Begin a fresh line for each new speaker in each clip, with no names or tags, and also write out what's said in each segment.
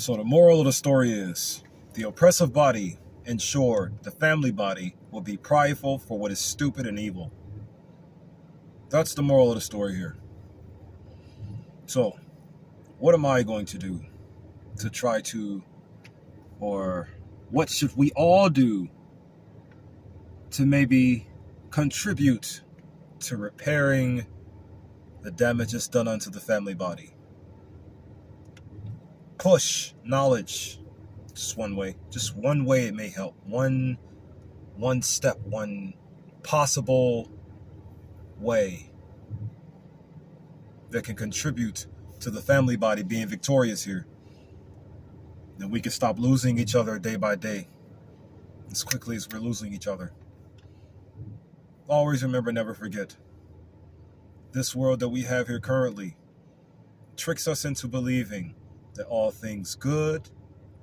So the moral of the story is, the oppressive body ensured the family body will be prideful for what is stupid and evil. That's the moral of the story here. So, what am I going to do to try to, or what should we all do to maybe contribute to repairing the damages done unto the family body? Push knowledge. Just one way. Just one way it may help. One step, one possible way that can contribute to the family body being victorious here. Then we can stop losing each other day by day as quickly as we're losing each other. Always remember, never forget. This world that we have here currently tricks us into believing that all things good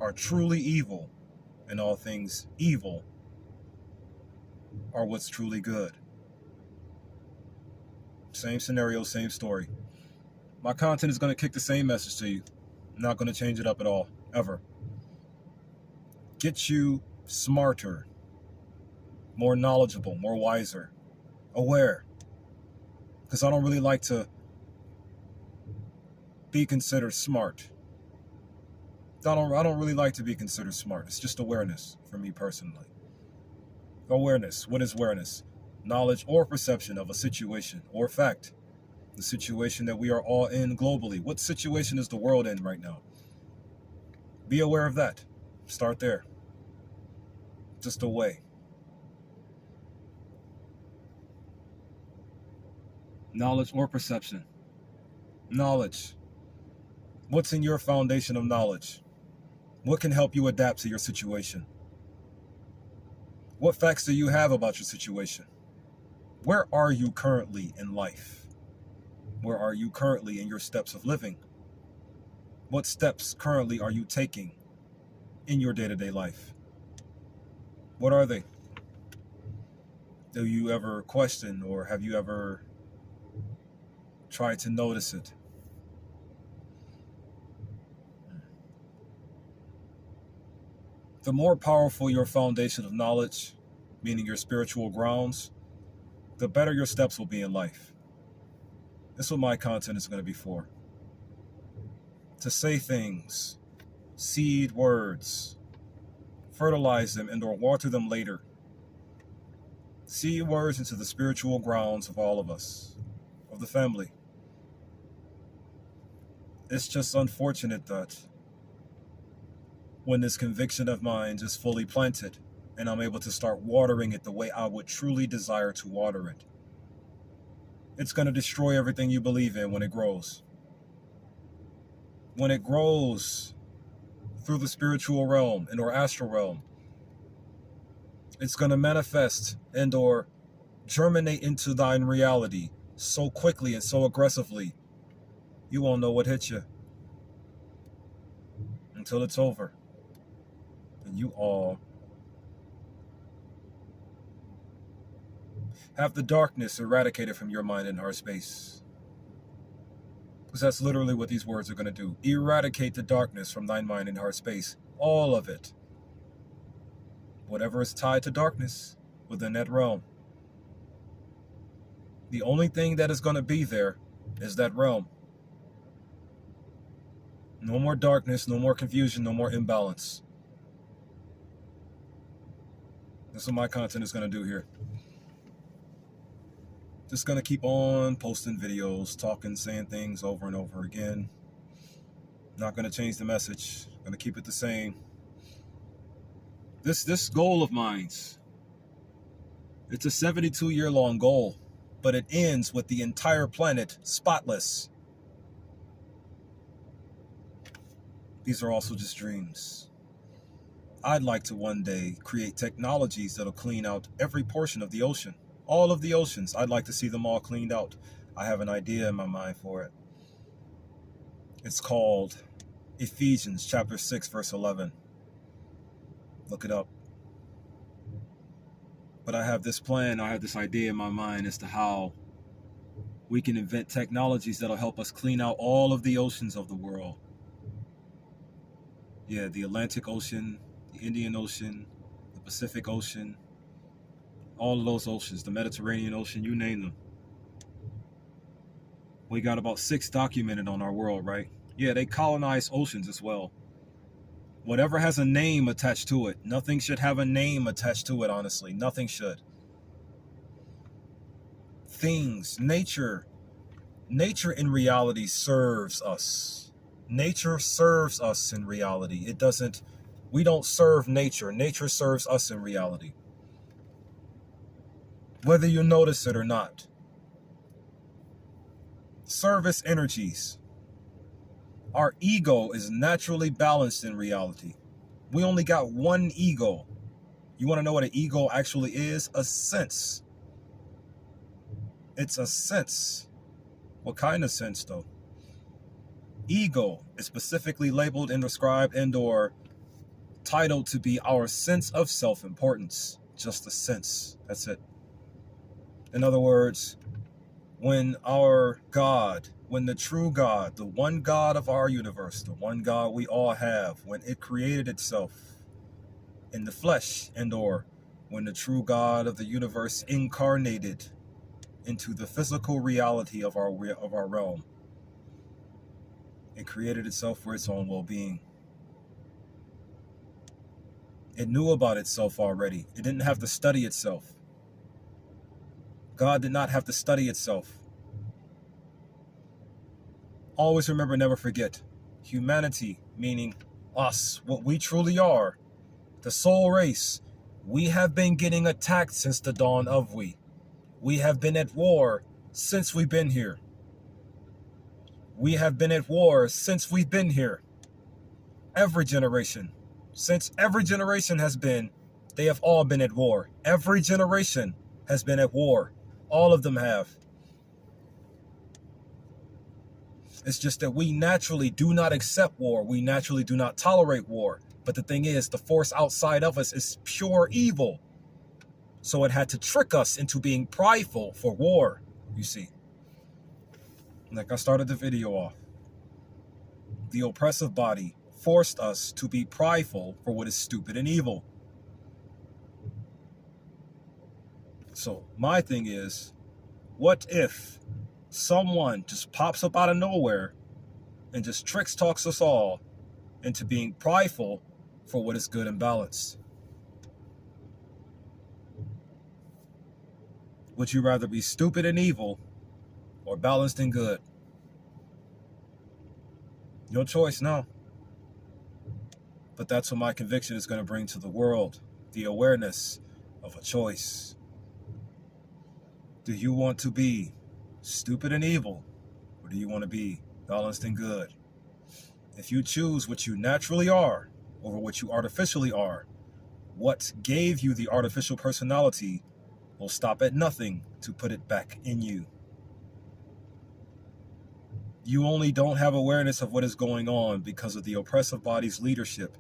are truly evil, and all things evil are what's truly good. Same scenario, same story. My content is going to kick the same message to you. I'm not going to change it up at all, ever. Get you smarter, more knowledgeable, more wiser, aware. Because I don't really like to be considered smart. I don't really like to be considered smart. It's just awareness for me personally. Awareness. What is awareness? Knowledge or perception of a situation or fact. The situation that we are all in globally. What situation is the world in right now? Be aware of that. Start there. Just a way. Knowledge or perception? Knowledge. What's in your foundation of knowledge? What can help you adapt to your situation? What facts do you have about your situation? Where are you currently in life? Where are you currently in your steps of living? What steps currently are you taking in your day-to-day life? What are they? Do you ever question, or have you ever tried to notice it? The more powerful your foundation of knowledge, meaning your spiritual grounds, the better your steps will be in life. That's what my content is going to be for. To say things, seed words, fertilize them and or water them later. Seed words into the spiritual grounds of all of us, of the family. It's just unfortunate that when this conviction of mine is fully planted and I'm able to start watering it the way I would truly desire to water it, it's going to destroy everything you believe in when it grows. When it grows through the spiritual realm and or astral realm, it's going to manifest and or germinate into thine reality so quickly and so aggressively, you won't know what hit you until it's over. And you all have the darkness eradicated from your mind and heart space. Because that's literally what these words are going to do. Eradicate the darkness from thine mind and heart space. All of it. Whatever is tied to darkness within that realm. The only thing that is going to be there is that realm. No more darkness, no more confusion, no more imbalance. That's what my content is going to do here. Just going to keep on posting videos, talking, saying things over and over again. Not going to change the message. Going to keep it the same. This goal of mine's, it's a 72-year-long goal, but it ends with the entire planet spotless. These are also just dreams. I'd like to one day create technologies that'll clean out every portion of the ocean. All of the oceans, I'd like to see them all cleaned out. I have an idea in my mind for it. It's called Ephesians chapter 6, verse 11. Look it up. But I have this plan, I have this idea in my mind as to how we can invent technologies that'll help us clean out all of the oceans of the world. Yeah, the Atlantic Ocean, the Indian Ocean, the Pacific Ocean, all of those oceans, the Mediterranean Ocean, you name them. We got about 6 documented on our world, right? Yeah, they colonize oceans as well. Whatever has a name attached to it, nothing should have a name attached to it, honestly. Nothing should. Things, nature in reality serves us. Nature serves us in reality. It doesn't, we don't serve nature. Nature serves us in reality. Whether you notice it or not. Service energies. Our ego is naturally balanced in reality. We only got one ego. You want to know what an ego actually is? A sense. It's a sense. What kind of sense, though? Ego is specifically labeled and described and or titled to be our sense of self-importance. Just a sense. That's it. In other words, when our God, when the true God, the one God of our universe, the one God we all have, when it created itself in the flesh and or when the true God of the universe incarnated into the physical reality of our realm, it created itself for its own well-being. It knew about itself already. It didn't have to study itself. God did not have to study itself. Always remember, never forget. Humanity, meaning us, what we truly are, the soul race, we have been getting attacked since the dawn of we. We have been at war since we've been here. We have been at war since we've been here. Every generation. Since every generation has been, they have all been at war. Every generation has been at war. All of them have. It's just that we naturally do not accept war. We naturally do not tolerate war. But the thing is, the force outside of us is pure evil. So it had to trick us into being prideful for war, you see. Like I started the video off. The oppressive body forced us to be prideful for what is stupid and evil. So my thing is, what if someone just pops up out of nowhere and just talks us all into being prideful for what is good and balanced? Would you rather be stupid and evil or balanced and good? Your choice now. But that's what my conviction is going to bring to the world. The awareness of a choice. Do you want to be stupid and evil? Or do you want to be balanced and good? If you choose what you naturally are over what you artificially are, what gave you the artificial personality will stop at nothing to put it back in you. You only don't have awareness of what is going on because of the oppressive body's leadership.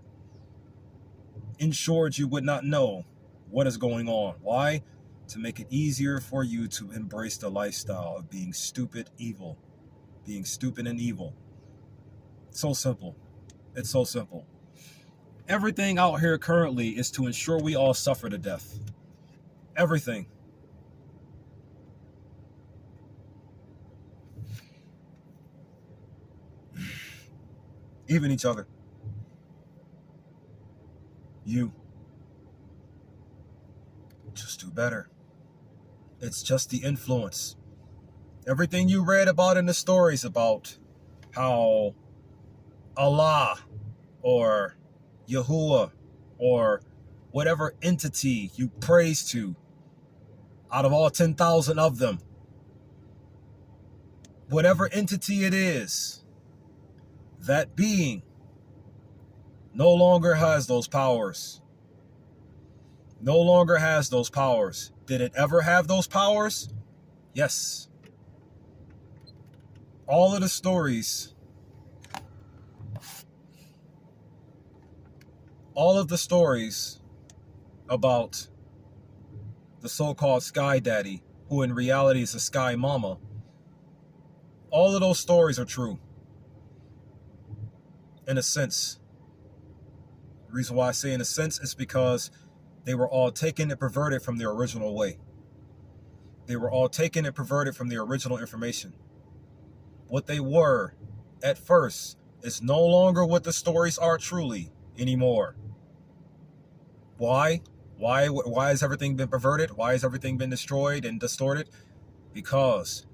In short, you would not know what is going on. Why? To make it easier for you to embrace the lifestyle of being stupid, evil. Being stupid and evil. So simple. It's so simple. Everything out here currently is to ensure we all suffer to death. Everything. Even each other. You. Just do better. It's just the influence. Everything you read about in the stories about how Allah or Yahuwah or whatever entity you praise to, out of all 10,000 of them, whatever entity it is, that being no longer has those powers. No longer has those powers. Did it ever have those powers? Yes. All of the stories, about the so-called Sky Daddy, who in reality is a Sky Mama, all of those stories are true. In a sense. The reason why I say in a sense is because they were all taken and perverted from their original way. They were all taken and perverted from their original information. What they were at first is no longer what the stories are truly anymore. Why? Why has everything been perverted? Why has everything been destroyed and distorted? Because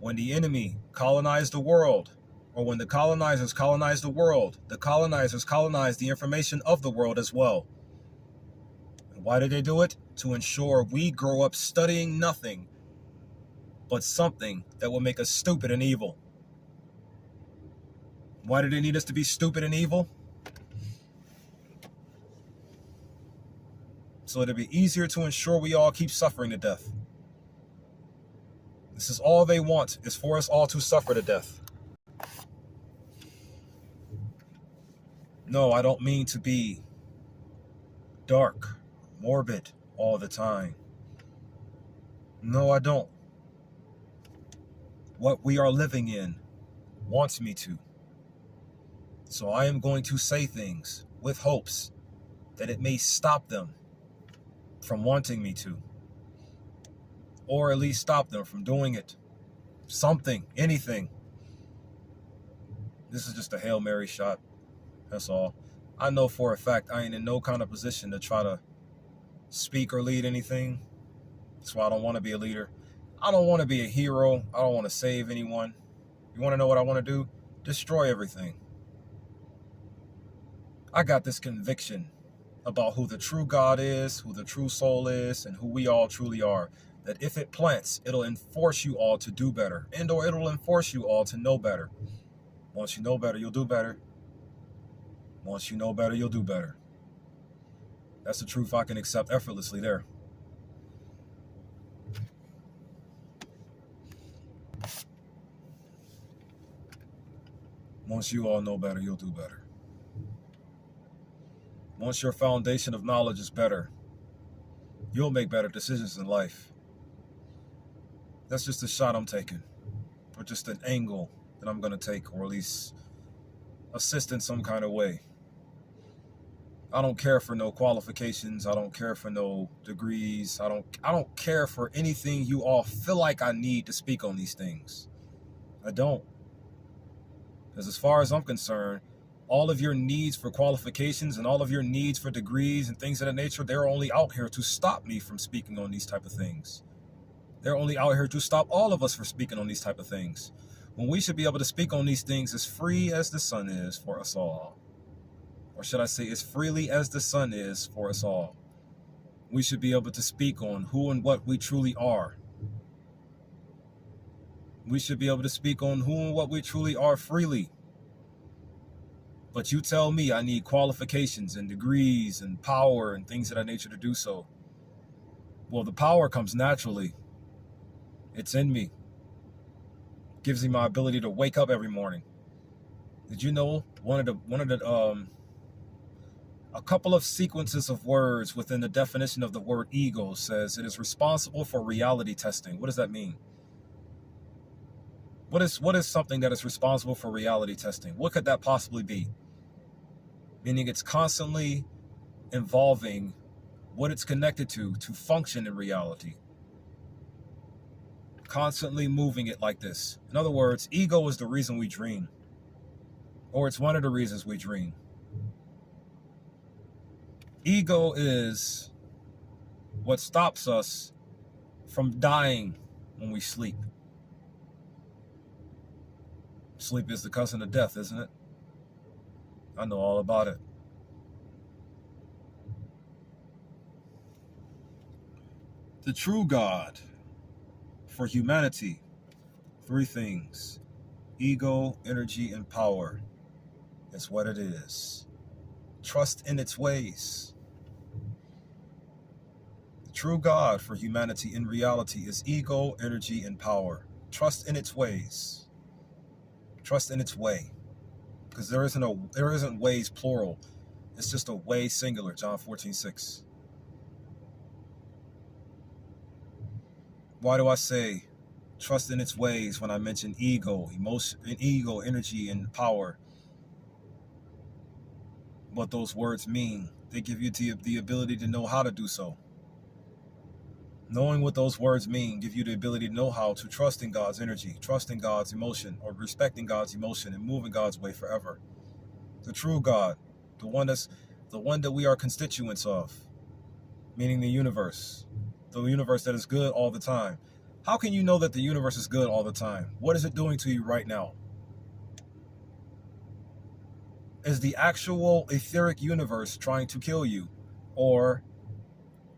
when the enemy colonized the world, or when the colonizers colonized the world, the colonizers colonized the information of the world as well. And why did they do it? To ensure we grow up studying nothing but something that will make us stupid and evil. Why do they need us to be stupid and evil? So it'll be easier to ensure we all keep suffering to death. This is all they want, is for us all to suffer to death. No, I don't mean to be dark, morbid all the time. No, I don't. What we are living in wants me to. So I am going to say things with hopes that it may stop them from wanting me to. Or at least stop them from doing it. Something, anything. This is just a Hail Mary shot. That's all. I know for a fact I ain't in no kind of position to try to speak or lead anything. That's why I don't want to be a leader. I don't want to be a hero. I don't want to save anyone. You want to know what I want to do? Destroy everything. I got this conviction about who the true God is, who the true soul is, and who we all truly are. That if it plants, it'll enforce you all to do better, and or it'll enforce you all to know better. Once you know better, you'll do better. Once you know better, you'll do better. That's the truth I can accept effortlessly there. Once you all know better, you'll do better. Once your foundation of knowledge is better, you'll make better decisions in life. That's just a shot I'm taking, or just an angle that I'm going to take, or at least assist in some kind of way. I don't care for no qualifications. I don't care for no degrees. I don't care for anything you all feel like I need to speak on these things. I don't. Because as far as I'm concerned, all of your needs for qualifications and all of your needs for degrees and things of that nature, they're only out here to stop me from speaking on these type of things. They're only out here to stop all of us from speaking on these type of things. When we should be able to speak on these things as free as the sun is for us all. Or should I say as freely as the sun is for us all. We should be able to speak on who and what we truly are. We should be able to speak on who and what we truly are freely. But you tell me I need qualifications and degrees and power and things of that nature to do so. Well, the power comes naturally. It's in me. It gives me my ability to wake up every morning. Did you know a couple of sequences of words within the definition of the word ego says it is responsible for reality testing. What does that mean? What is something that is responsible for reality testing? What could that possibly be? Meaning it's constantly involving what it's connected to function in reality. Constantly moving it like this. In other words, ego is the reason we dream. Or it's one of the reasons we dream. Ego is what stops us from dying when we sleep. Sleep is the cousin of death, isn't it? I know all about it. The true God for humanity, three things: ego, energy, and power. It's what it is. Trust in its ways. The true God for humanity in reality is ego, energy, and power. Trust in its ways. Trust in its way. Because there isn't ways plural. It's just a way singular, John 14:6. Why do I say trust in its ways when I mention ego, emotion, ego, energy, and power? what those words mean. They give you the ability to know how to do so. Knowing what those words mean give you the ability to know how to trust in God's energy, trust in God's emotion, or respecting God's emotion and move in God's way forever. The true God, the one that we are constituents of, meaning the universe that is good all the time. How can you know that the universe is good all the time? What is it doing to you right now? Is the actual etheric universe trying to kill you? Or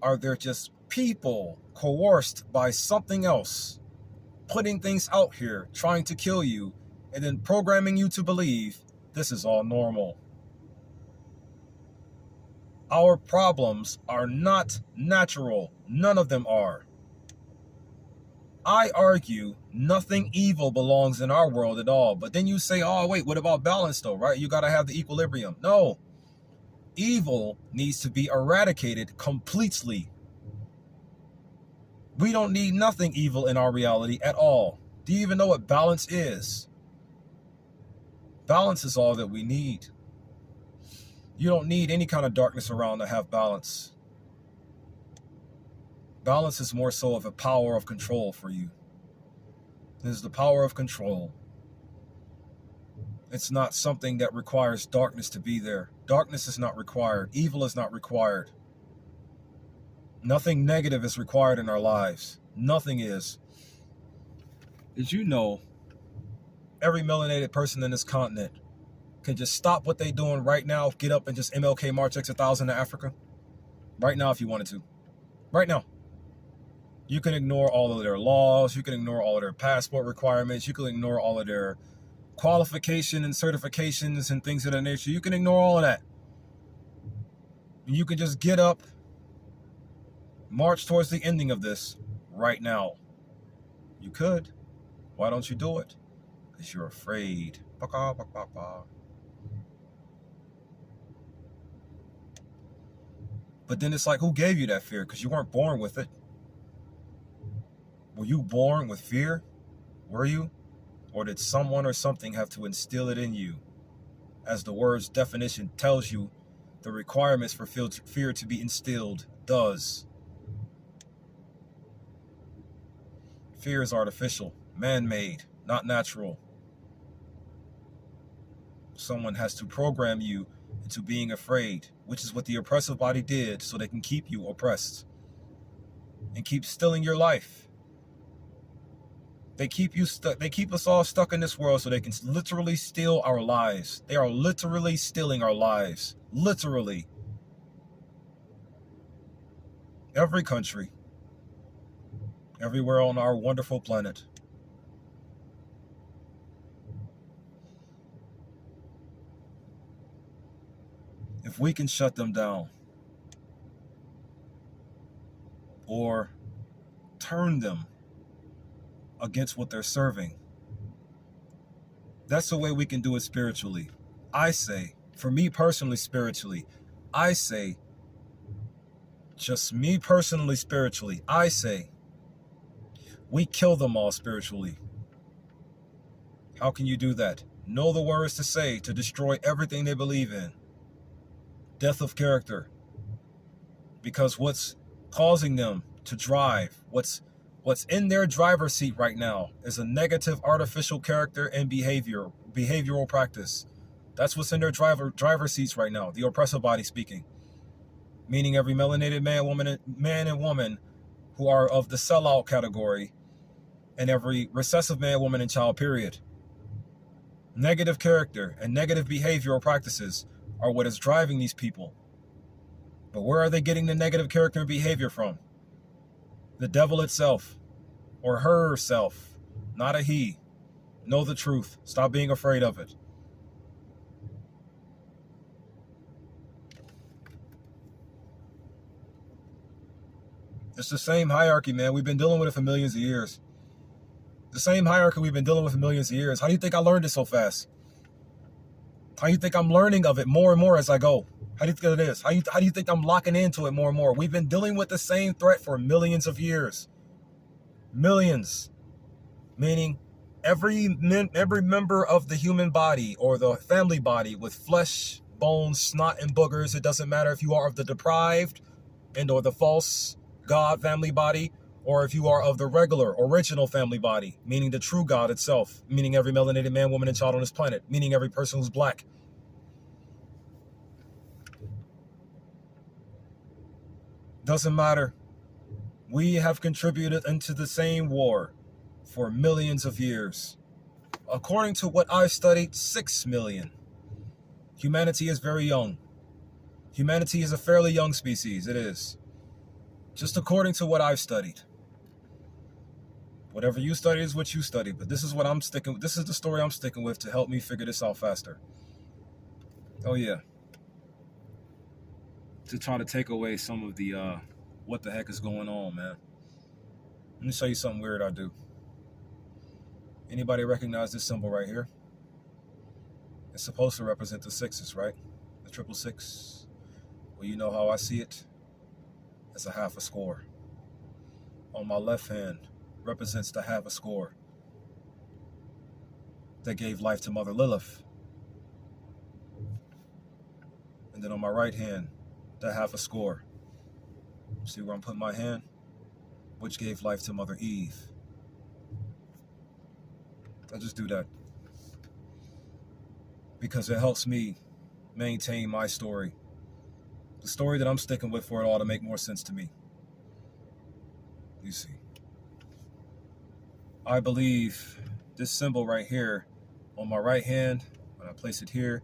are there just people coerced by something else, putting things out here, trying to kill you, and then programming you to believe this is all normal? Our problems are not natural. None of them are. I argue nothing evil belongs in our world at all. But then you say, oh, wait, what about balance though, right? You got to have the equilibrium. No. Evil needs to be eradicated completely. We don't need nothing evil in our reality at all. Do you even know what balance is? Balance is all that we need. You don't need any kind of darkness around to have balance. Balance is more so of a power of control for you. It is the power of control. It's not something that requires darkness to be there. Darkness is not required. Evil is not required. Nothing negative is required in our lives. Nothing is. Did you know every melanated person in this continent can just stop what they're doing right now, get up and just MLK March X 1000 to Africa? Right now if you wanted to. Right now. You can ignore all of their laws. You can ignore all of their passport requirements. You can ignore all of their qualification and certifications and things of that nature. You can ignore all of that. You can just get up, march towards the ending of this right now. You could. Why don't you do it? Because you're afraid. But then it's like, who gave you that fear? Because you weren't born with it. Were you born with fear? Were you? Or did someone or something have to instill it in you? As the word's definition tells you, the requirements for fear to be instilled does. Fear is artificial, man-made, not natural. Someone has to program you into being afraid, which is what the oppressive body did so they can keep you oppressed and keep stealing your life. They keep you stuck. They keep us all stuck in this world so they can literally steal our lives. They are literally stealing our lives. Literally. Every country. Everywhere on our wonderful planet. If we can shut them down or turn them against what they're serving, that's the way we can do it spiritually. I say, for me personally, spiritually, I say, just me personally, spiritually, I say, we kill them all spiritually. How can you do that? Know the words to say to destroy everything they believe in. Death of character. Because what's causing them to drive, what's in their driver's seat right now is a negative artificial character and behavioral practice. That's what's in their driver seats right now, the oppressive body speaking. Meaning every melanated man and woman who are of the sellout category, and every recessive man, woman, and child, period. Negative character and negative behavioral practices are what is driving these people. But where are they getting the negative character and behavior from? The devil itself, or herself, not a he. Know the truth. Stop being afraid of it. It's the same hierarchy, man. We've been dealing with it for millions of years. The same hierarchy we've been dealing with for millions of years. How do you think I learned it so fast? How do you think I'm learning of it more and more as I go? How do you think it is? How do you think I'm locking into it more and more? We've been dealing with the same threat for millions of years. Millions. Meaning every member of the human body or the family body with flesh, bones, snot, and boogers. It doesn't matter if you are of the deprived and or the false God family body, or if you are of the regular, original family body, meaning the true God itself, meaning every melanated man, woman, and child on this planet, meaning every person who's black. Doesn't matter. We have contributed into the same war for millions of years. According to what I've studied, 6 million. Humanity is very young. Humanity is a fairly young species. It is. Just according to what I've studied. Whatever you study is what you study, but this is what I'm sticking with. This is the story I'm sticking with to help me figure this out faster. Oh yeah. To try to take away some of the what the heck is going on, man. Let me show you something weird I do. Anybody recognize this symbol right here? It's supposed to represent the sixes, right? The 666. Well, you know how I see it? It's a half a score. On my left hand represents the half a score that gave life to Mother Lilith. And then on my right hand, the half a score. See where I'm putting my hand? Which gave life to Mother Eve. I just do that because it helps me maintain my story. The story that I'm sticking with for it all to make more sense to me. You see. I believe this symbol right here on my right hand, when I place it here,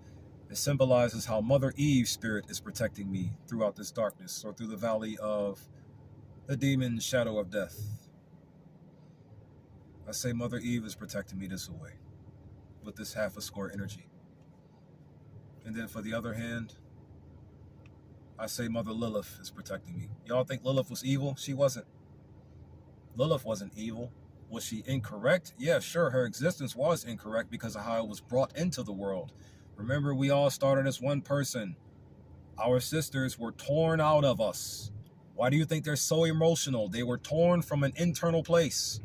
it symbolizes how Mother Eve's spirit is protecting me throughout this darkness or through the valley of the demon shadow of death. I say Mother Eve is protecting me this way with this half a score energy. And then for the other hand, I say Mother Lilith is protecting me. Y'all think Lilith was evil? She wasn't. Lilith wasn't evil. Was she incorrect? Yeah, sure, her existence was incorrect because of how it was brought into the world. Remember, we all started as one person. Our sisters were torn out of us. Why do you think they're so emotional? They were torn from an internal place.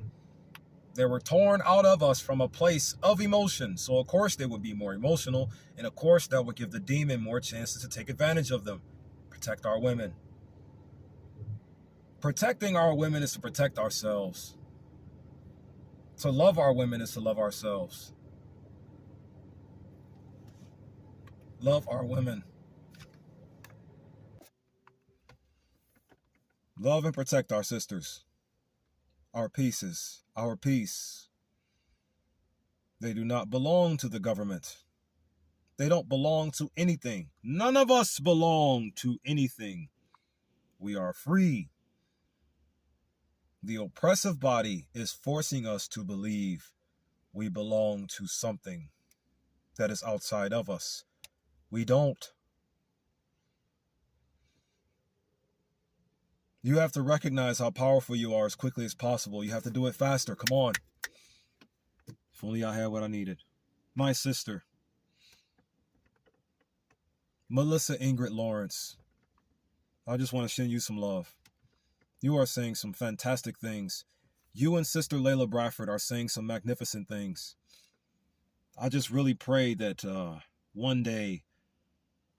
They were torn out of us from a place of emotion. So of course they would be more emotional. And of course that would give the demon more chances to take advantage of them. Protect our women. Protecting our women is to protect ourselves. To love our women is to love ourselves. Love our women. Love and protect our sisters. Our pieces. Our peace. They do not belong to the government. They don't belong to anything. None of us belong to anything. We are free. The oppressive body is forcing us to believe we belong to something that is outside of us. We don't. You have to recognize how powerful you are as quickly as possible. You have to do it faster. Come on. If only I had what I needed. My sister, Melissa Ingrid Lawrence. I just want to send you some love. You are saying some fantastic things. You and Sister Layla Bradford are saying some magnificent things. I just really pray that one day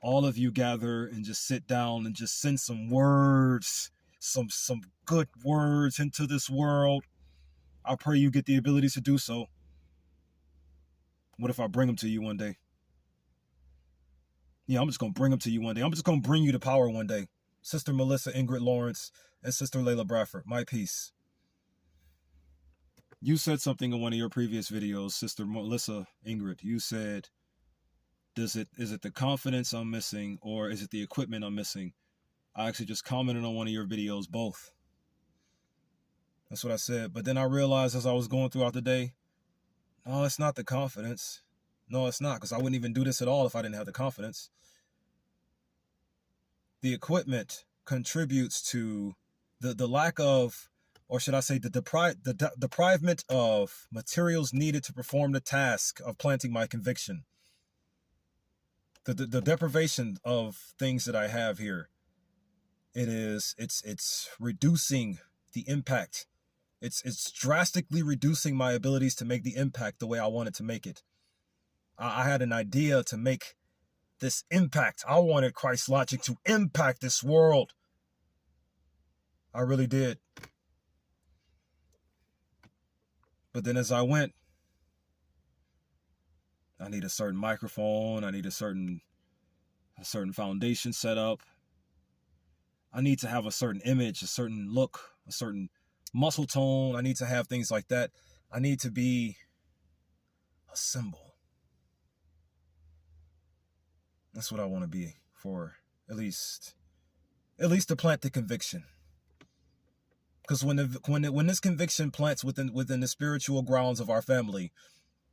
all of you gather and just sit down and just send some words, some good words into this world. I pray you get the ability to do so. What if I bring them to you one day? Yeah, I'm just going to bring them to you one day. I'm just going to bring you the power one day. Sister Melissa Ingrid Lawrence and Sister Layla Bradford, my peace. You said something in one of your previous videos, Sister Melissa Ingrid. You said, is it the confidence I'm missing or is it the equipment I'm missing? I actually just commented on one of your videos, both. That's what I said. But then I realized as I was going throughout the day, no, it's not the confidence. No, it's not, because I wouldn't even do this at all if I didn't have the confidence. The equipment contributes to the lack of, or should I say the deprivement of materials needed to perform the task of planting my conviction. The deprivation of things that I have here. It's reducing the impact. It's drastically reducing my abilities to make the impact the way I wanted to make it. I had an idea to make this impact. I wanted Christ Logic to impact this world. I really did. But then as I went, I need a certain microphone. I need a certain foundation set up. I need to have a certain image, a certain look, a certain muscle tone. I need to have things like that. I need to be a symbol. That's what I want to be, for at least to plant the conviction. Because when this conviction plants within the spiritual grounds of our family,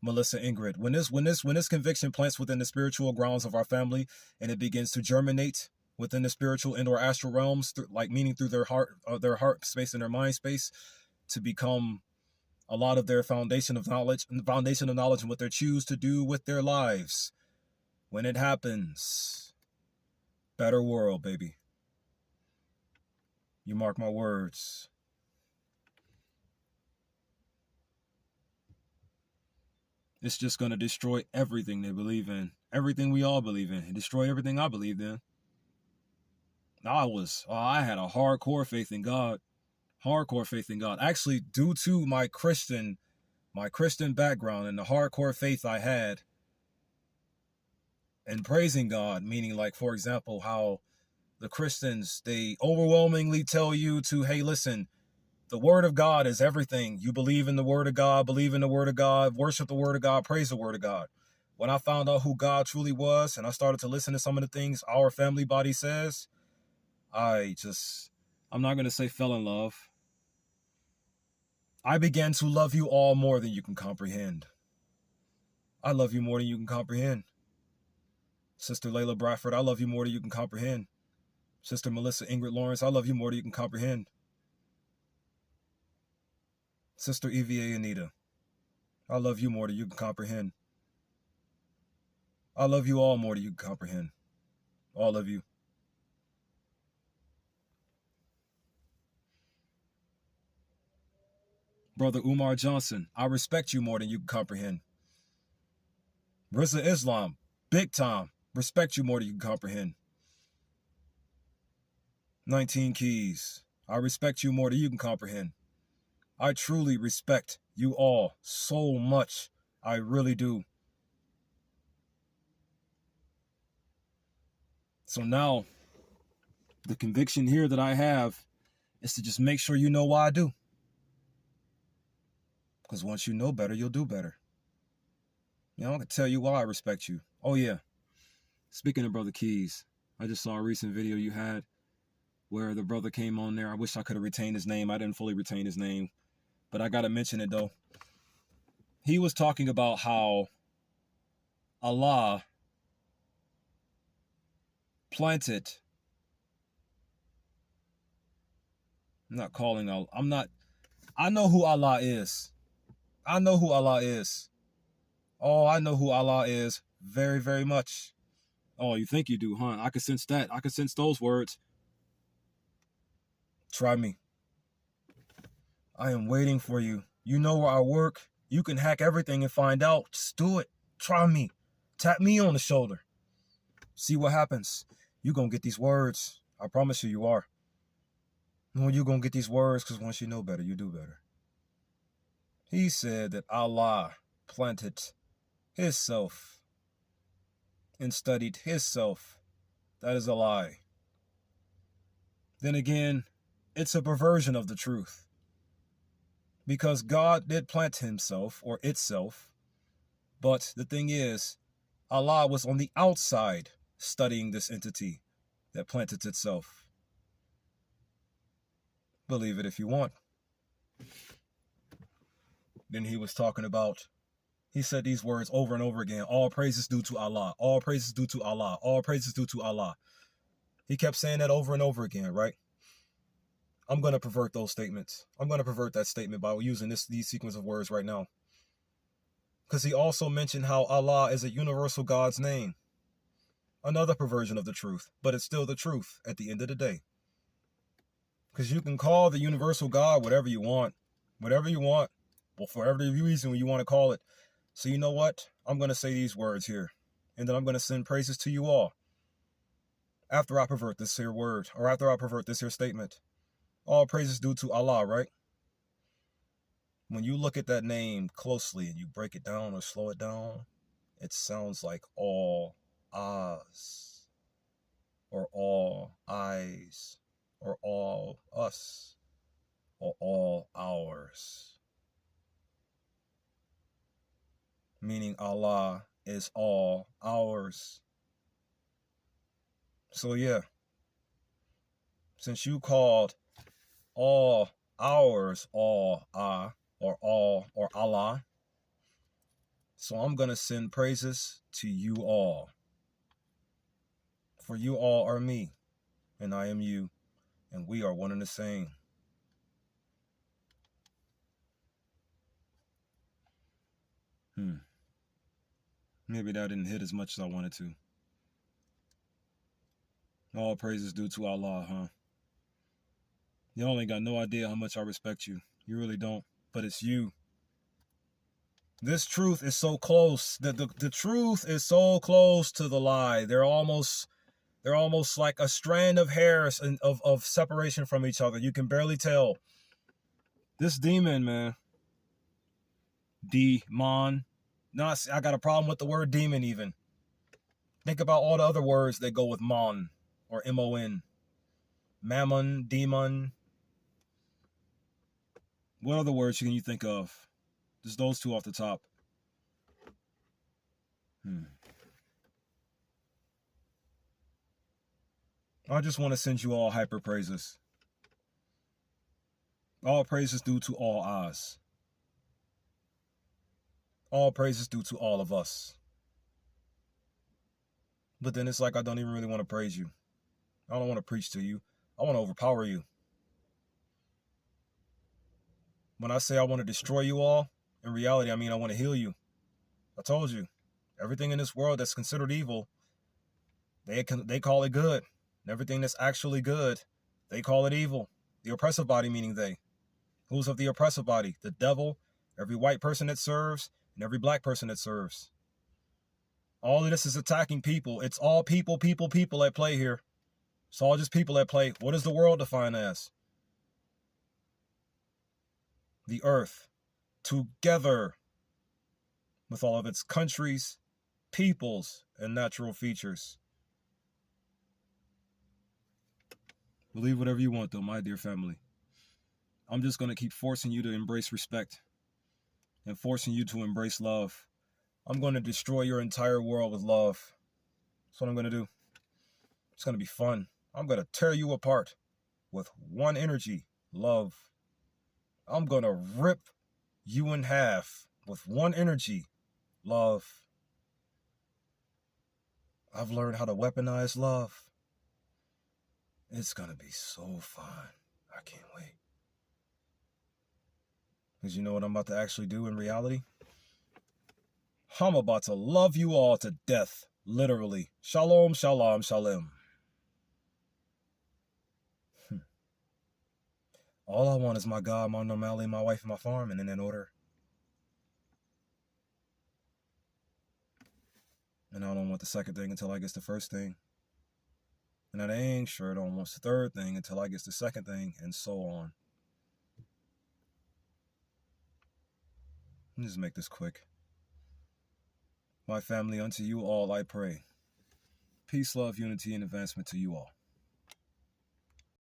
Melissa Ingrid, when this conviction plants within the spiritual grounds of our family, and it begins to germinate within the spiritual and/or astral realms, meaning through their heart space and their mind space, to become a lot of their foundation of knowledge and what they choose to do with their lives. When it happens, better world, baby. You mark my words. It's just going to destroy everything they believe in. Everything we all believe in. It destroyed everything I believed in. I had a hardcore faith in God. Hardcore faith in God. Actually, due to my Christian background and the hardcore faith I had in praising God, meaning, like, for example, how the Christians, they overwhelmingly tell you to, hey, listen, the word of God is everything. You believe in the word of God, believe in the word of God, worship the word of God, praise the word of God. When I found out who God truly was and I started to listen to some of the things our family body says, I'm not going to say fell in love. I began to love you all more than you can comprehend. I love you more than you can comprehend. Sister Layla Bradford, I love you more than you can comprehend. Sister Melissa Ingrid Lawrence, I love you more than you can comprehend. Sister EVA Anita, I love you more than you can comprehend. I love you all more than you can comprehend. All of you. Brother Umar Johnson, I respect you more than you can comprehend. Rizza Islam, big time, respect you more than you can comprehend. 19 Keys, I respect you more than you can comprehend. I truly respect you all so much. I really do. So now, the conviction here that I have is to just make sure you know why I do. Because once you know better, you'll do better. You know, I can tell you why I respect you. Oh, yeah. Speaking of Brother Keys, I just saw a recent video you had where the brother came on there. I wish I could have retained his name. I didn't fully retain his name, but I got to mention it, though. He was talking about how Allah planted. I know who Allah is. I know who Allah is. Oh, I know who Allah is very, very much. Oh, you think you do, huh? I can sense that. I can sense those words. Try me. I am waiting for you. You know where I work. You can hack everything and find out. Just do it. Try me. Tap me on the shoulder. See what happens. You gonna get these words. I promise you, you are. When you gonna get these words, because once you know better, you do better. He said that Allah planted his self and studied his self. That is a lie. Then again, it's a perversion of the truth. Because God did plant himself or itself, but the thing is, Allah was on the outside studying this entity that planted itself. Believe it if you want. Then he was talking about, he said these words over and over again, all praises due to Allah, all praises due to Allah, all praises due to Allah. He kept saying that over and over again, right? I'm going to pervert those statements. I'm going to pervert that statement by using these sequence of words right now. Because he also mentioned how Allah is a universal God's name. Another perversion of the truth, but it's still the truth at the end of the day. Because you can call the universal God whatever you want. Well, for every reason you want to call it. So you know what? I'm going to say these words here And then I'm going to send praises to you all after I pervert this here word, or after I pervert this here statement. All praises due to Allah, right? When you look at that name closely and you break it down or slow it down, it sounds like all Oz, or all eyes, or all us, or all ours. Meaning Allah is all ours. So yeah, since you called all ours all or all or Allah, so I'm going to send praises to you all. For you all are me, and I am you, and we are one and the same. Maybe that didn't hit as much as I wanted to. All praises due to Allah, huh? You only got no idea how much I respect you. You really don't. But it's you. This truth is so close. The truth is so close to the lie. They're almost like a strand of hairs of separation from each other. You can barely tell. This demon, man. Demon. No, I got a problem with the word demon even. Think about all the other words that go with mon or M-O-N. Mammon, demon. What other words can you think of? Just those two off the top. I just want to send you all hyper praises. All praises due to all Oz. All praises due to all of us. But then it's like I don't even really want to praise you. I don't want to preach to you. I want to overpower you. When I say I want to destroy you all, in reality, I mean I want to heal you. I told you, everything in this world that's considered evil, they call it good. And everything that's actually good, they call it evil. The oppressive body, meaning they. Who's of the oppressive body? The devil, every white person that serves, and every black person that serves. All of this is attacking people. It's all people at play here. It's all just people at play. What is the world defined as? The earth, together with all of its countries, peoples, and natural features. Believe whatever you want, though, my dear family. I'm just going to keep forcing you to embrace respect and forcing you to embrace love. I'm going to destroy your entire world with love. That's what I'm going to do. It's going to be fun. I'm going to tear you apart with one energy, love. I'm going to rip you in half with one energy, love. I've learned how to weaponize love. It's going to be so fun. I can't wait. Because you know what I'm about to actually do in reality? I'm about to love you all to death. Literally. Shalom, shalom, shalom. All I want is my God, my normality, my wife, and my farm, and in that order. And I don't want the second thing until I get the first thing. And I ain't sure I don't want the third thing until I get the second thing, and so on. Let me just make this quick. My family, unto you all I pray. Peace, love, unity, and advancement to you all.